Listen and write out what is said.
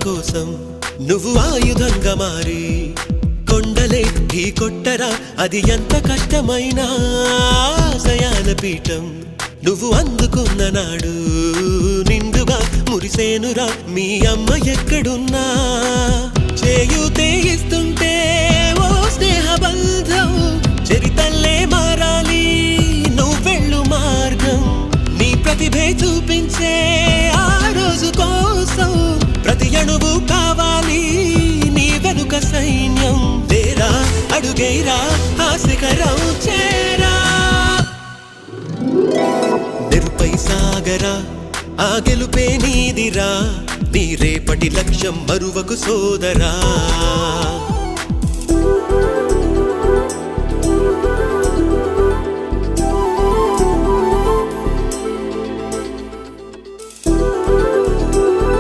కోసం నువ్వు ఆయుధంగా మారి కొండలే ఢీ కొట్టరా అది ఎంత కష్టమైనా ఆశయాల పీఠం నువ్వు అందుకున్న నాడు నిండుగా మురిసేనురా మీ అమ్మ ఎక్కడున్నా చేయూతే ఇస్తుంటే ఓ స్నేహ బంధం చరితల్లే మారాలి నువ్వెళ్ళు మార్గం నీ ప్రతిభే చూపించే ఆ రోజు కోసం ప్రతి అణువు కావాలి నీ వెనుక సైన్యం లేరా అడుగేరా ఆ శిఖరం చేరా నిరుపై సాగరా ఆ గెలుపే నీదిరా నీ రేపటి లక్ష్యం మరువకు సోదరా